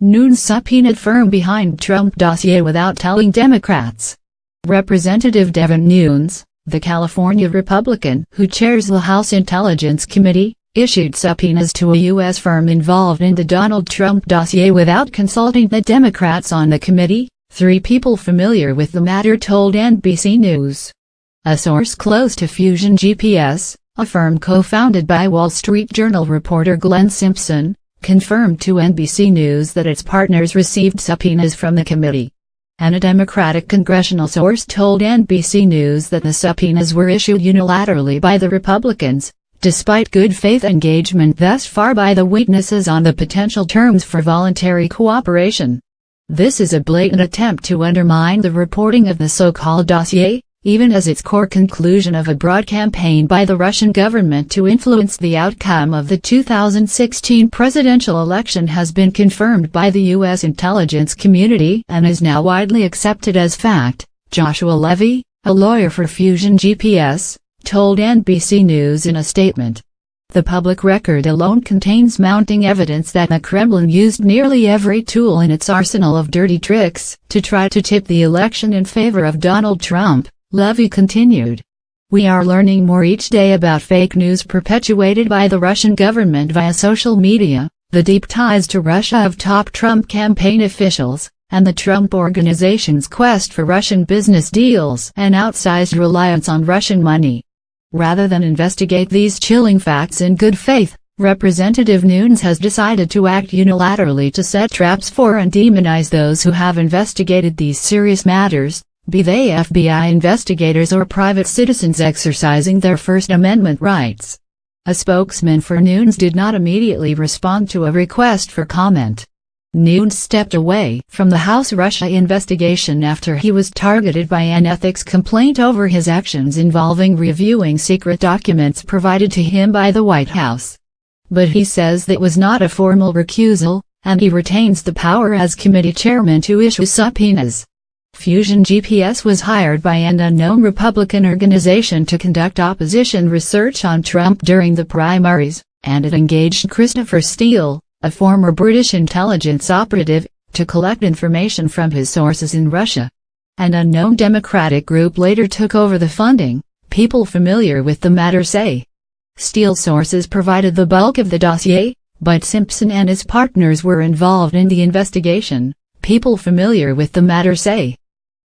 Nunes subpoenaed firm behind Trump dossier without telling Democrats. Representative Devin Nunes, the California Republican who chairs the House Intelligence Committee, issued subpoenas to a U.S. firm involved in the Donald Trump dossier without consulting the Democrats on the committee, three people familiar with the matter told NBC News. A source close to Fusion GPS, a firm co-founded by Wall Street Journal reporter Glenn Simpson, confirmed to NBC News that its partners received subpoenas from the committee. And a Democratic congressional source told NBC News that the subpoenas were issued unilaterally by the Republicans, despite good faith engagement thus far by the witnesses on the potential terms for voluntary cooperation. This is a blatant attempt to undermine the reporting of the so-called dossier, even as its core conclusion of a broad campaign by the Russian government to influence the outcome of the 2016 presidential election has been confirmed by the U.S. intelligence community and is now widely accepted as fact, Joshua Levy, a lawyer for Fusion GPS, told NBC News in a statement. The public record alone contains mounting evidence that the Kremlin used nearly every tool in its arsenal of dirty tricks to try to tip the election in favor of Donald Trump, Levy continued. We are learning more each day about fake news perpetuated by the Russian government via social media, the deep ties to Russia of top Trump campaign officials, and the Trump Organization's quest for Russian business deals and outsized reliance on Russian money. Rather than investigate these chilling facts in good faith, Representative Nunes has decided to act unilaterally to set traps for and demonize those who have investigated these serious matters, be they FBI investigators or private citizens exercising their First Amendment rights. A spokesman for Nunes did not immediately respond to a request for comment. Nunes stepped away from the House Russia investigation after he was targeted by an ethics complaint over his actions involving reviewing secret documents provided to him by the White House. But he says that was not a formal recusal, and he retains the power as committee chairman to issue subpoenas. Fusion GPS was hired by an unknown Republican organization to conduct opposition research on Trump during the primaries, and it engaged Christopher Steele, a former British intelligence operative, to collect information from his sources in Russia. An unknown Democratic group later took over the funding, people familiar with the matter say. Steele's sources provided the bulk of the dossier, but Simpson and his partners were involved in the investigation, people familiar with the matter say.